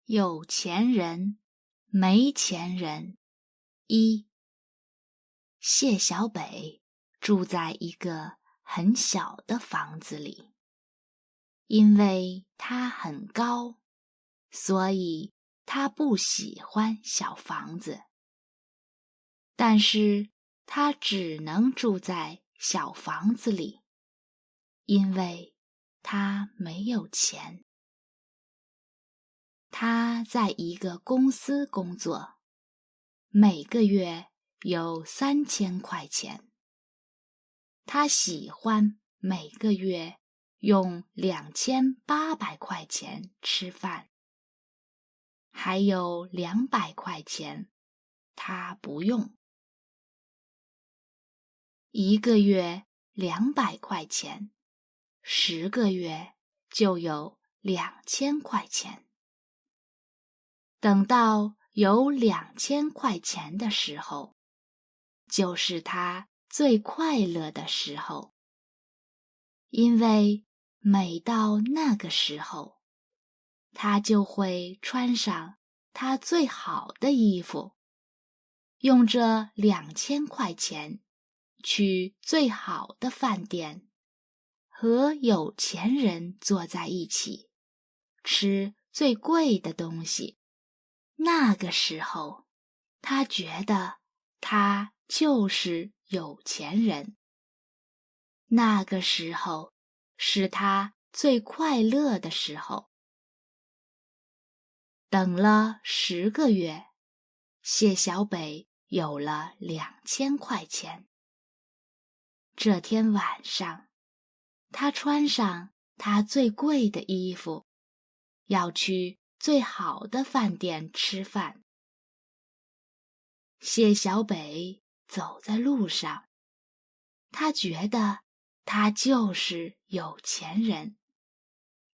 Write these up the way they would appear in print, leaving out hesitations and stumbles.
有钱人，没钱人。一，谢小北住在一个很小的房子里，因为他很高，所以他不喜欢小房子。但是他只能住在小房子里，因为他没有钱。他在一个公司工作，每个月有3000块钱。他喜欢每个月用2800块钱吃饭，还有200块钱他不用。1个月200块钱，10个月就有2000块钱。等到有2000块钱的时候，就是他最快乐的时候。因为每到那个时候，他就会穿上他最好的衣服，用这2000块钱去最好的饭店，和有钱人坐在一起，吃最贵的东西。那个时候，他觉得他就是有钱人。那个时候是他最快乐的时候。等了10个月，谢小北有了2000块钱。这天晚上，他穿上他最贵的衣服，要去最好的饭店吃饭。谢小北走在路上，他觉得他就是有钱人，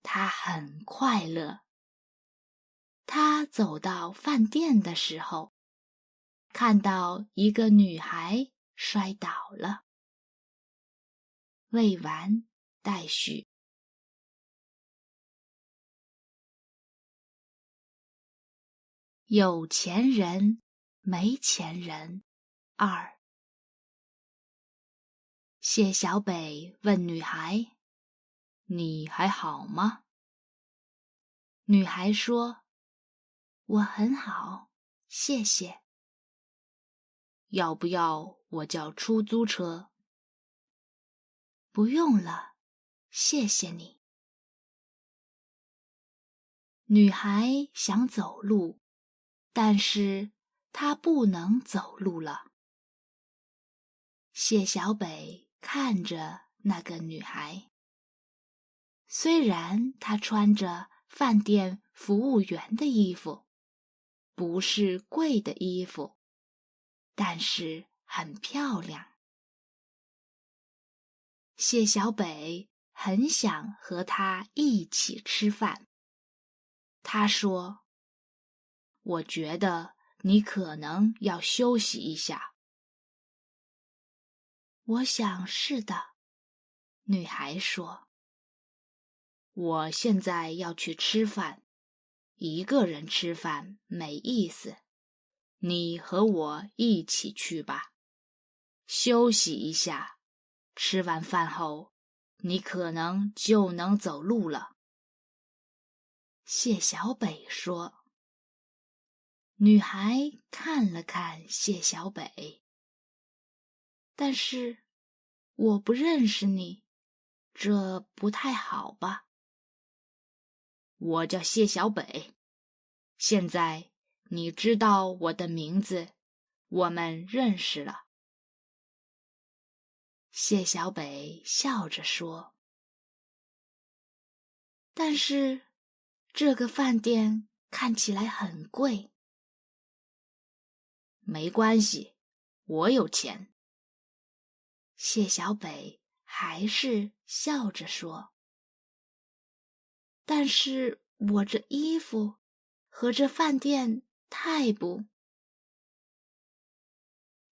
他很快乐。他走到饭店的时候，看到一个女孩摔倒了。未完待续。有钱人，没钱人。2，谢小北问女孩：“你还好吗？”女孩说：“我很好，谢谢。”要不要我叫出租车？不用了，谢谢你。女孩想走路，但是她不能走路了。谢小北看着那个女孩，虽然她穿着饭店服务员的衣服，不是贵的衣服，但是很漂亮。谢小北很想和她一起吃饭。他说：“我觉得你可能要休息一下。”我想是的，女孩说。我现在要去吃饭，一个人吃饭没意思，你和我一起去吧。休息一下，吃完饭后，你可能就能走路了。谢小北说。女孩看了看谢小北，但是我不认识你，这不太好吧？我叫谢小北，现在你知道我的名字，我们认识了。谢小北笑着说。但是这个饭店看起来很贵。没关系，我有钱。谢小北还是笑着说。但是我这衣服和这饭店太不……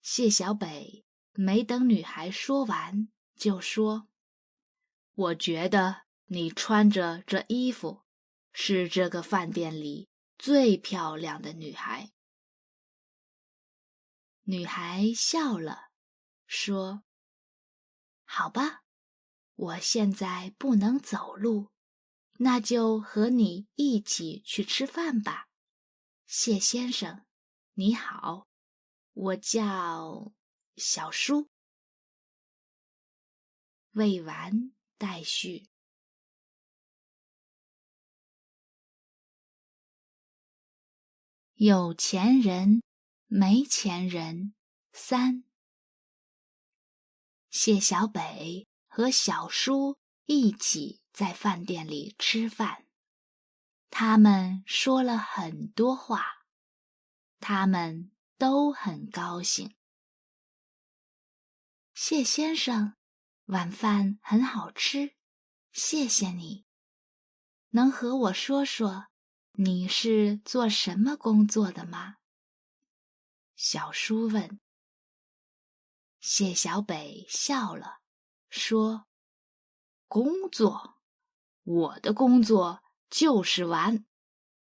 谢小北没等女孩说完，就说：“我觉得你穿着这衣服是这个饭店里最漂亮的女孩。”女孩笑了，说：“好吧，我现在不能走路，那就和你一起去吃饭吧。谢先生，你好，我叫小舒。”未完待续。有钱人，没钱人3。谢小北和小舒一起在饭店里吃饭，他们说了很多话，他们都很高兴。谢先生，晚饭很好吃，谢谢你。能和我说说你是做什么工作的吗？小舒问。谢小北笑了，说：“工作，我的工作就是玩，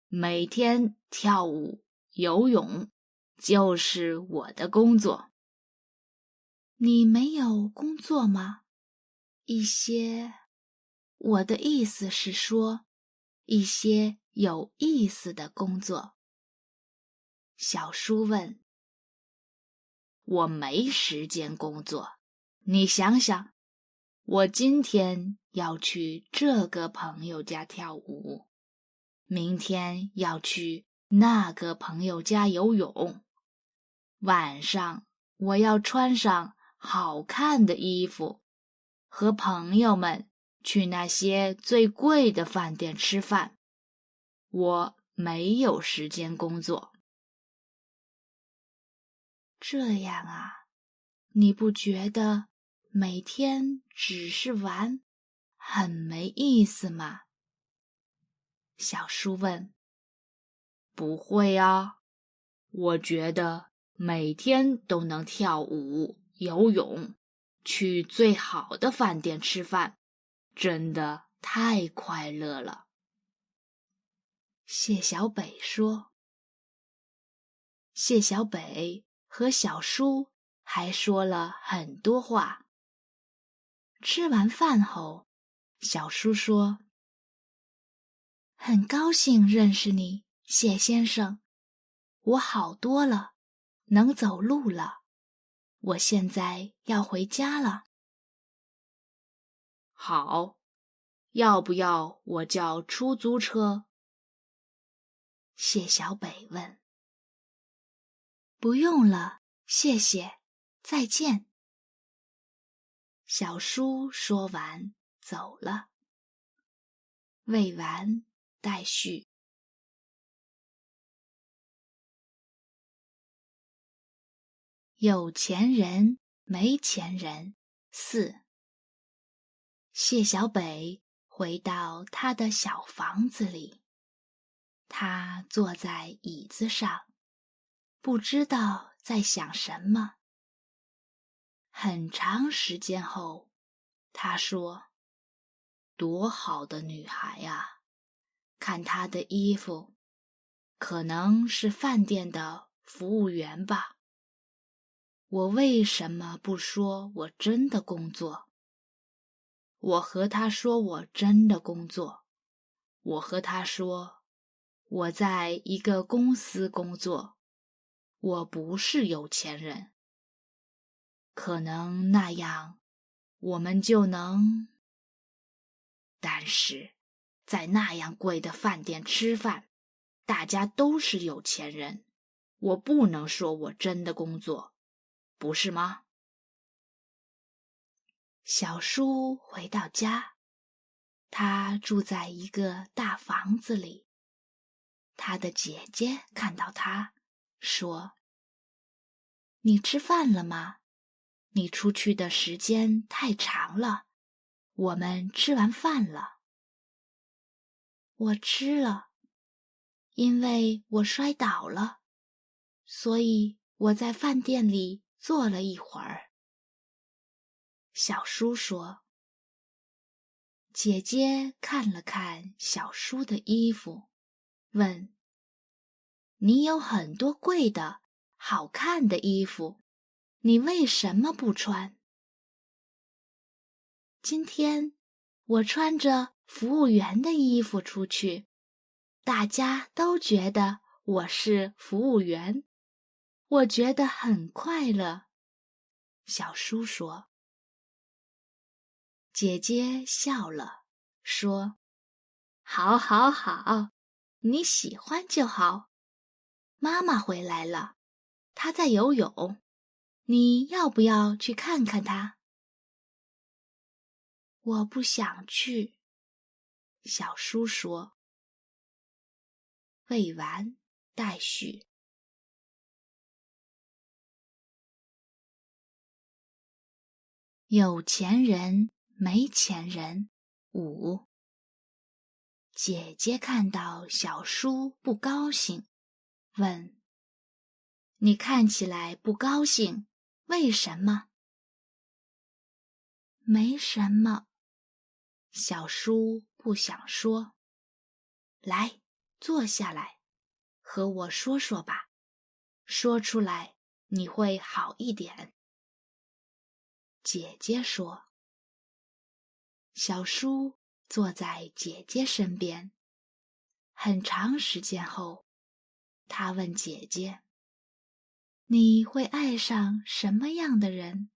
每天跳舞、游泳，就是我的工作。”你没有工作吗？我的意思是说，一些有意思的工作。小舒问。我没时间工作，你想想，我今天要去这个朋友家跳舞，明天要去那个朋友家游泳，晚上我要穿上好看的衣服，和朋友们去那些最贵的饭店吃饭。我没有时间工作。这样啊，你不觉得每天只是玩，很没意思吗？小舒问。不会啊，我觉得每天都能跳舞、游泳，去最好的饭店吃饭，真的太快乐了。谢小北说。谢小北和小舒还说了很多话。吃完饭后，小舒说：“很高兴认识你，谢先生。我好多了，能走路了。我现在要回家了。”好，要不要我叫出租车？谢小北问。不用了，谢谢，再见。小舒说完走了。未完待续。有钱人，没钱人4。谢小北回到他的小房子里，他坐在椅子上，不知道在想什么。很长时间后，他说：“多好的女孩啊！看她的衣服，可能是饭店的服务员吧。我为什么不说我真的工作？”我和他说我真的工作，我和他说我在一个公司工作，我不是有钱人。可能那样我们就能……但是在那样贵的饭店吃饭，大家都是有钱人，我不能说我真的工作，不是吗？小舒回到家，他住在一个大房子里。他的姐姐看到他，说：“你吃饭了吗？你出去的时间太长了，我们吃完饭了。”我吃了，因为我摔倒了，所以我在饭店里坐了一会儿。小舒说。姐姐看了看小舒的衣服，问：“你有很多贵的、好看的衣服，你为什么不穿？今天我穿着服务员的衣服出去，大家都觉得我是服务员，我觉得很快乐。小叔说。姐姐笑了，说：好，好，好，你喜欢就好。妈妈回来了，她在游泳，你要不要去看看她？我不想去，小叔说。未完待续。有钱人，没钱人5。姐姐看到小叔不高兴，问：你看起来不高兴，为什么？没什么，小叔不想说。来，坐下来，和我说说吧，说出来你会好一点。姐姐说。小叔坐在姐姐身边，很长时间后，他问姐姐：你会爱上什么样的人？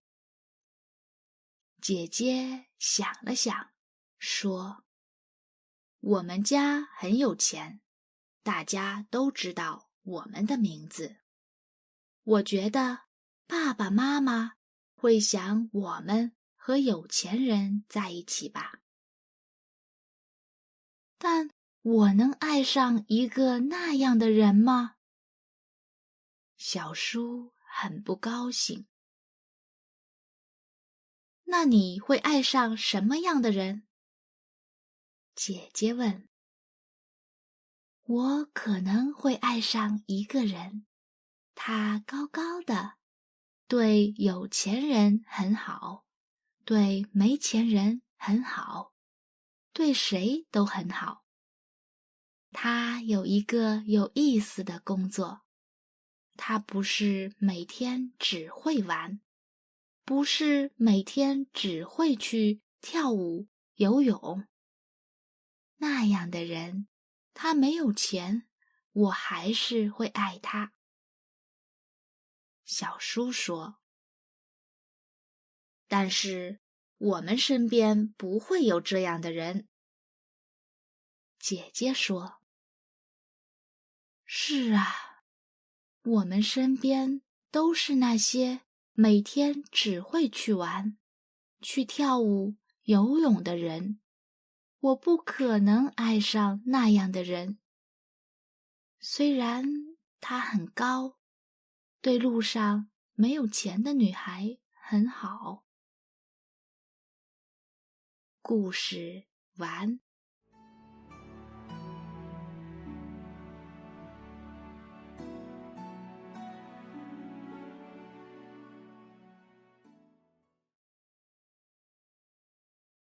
姐姐想了想，说：我们家很有钱，大家都知道我们的名字。我觉得爸爸妈妈会想我们和有钱人在一起吧。但我能爱上一个那样的人吗？小叔很不高兴。那你会爱上什么样的人？姐姐问。我可能会爱上一个人，他高高的，对有钱人很好，对没钱人很好，对谁都很好。他有一个有意思的工作，他不是每天只会玩，不是每天只会去跳舞、游泳。那样的人，他没有钱，我还是会爱他。小叔说。但是我们身边不会有这样的人。姐姐说。是啊，我们身边都是那些每天只会去玩、去跳舞、游泳的人。我不可能爱上那样的人。虽然他很高，对路上没有钱的女孩很好。故事完。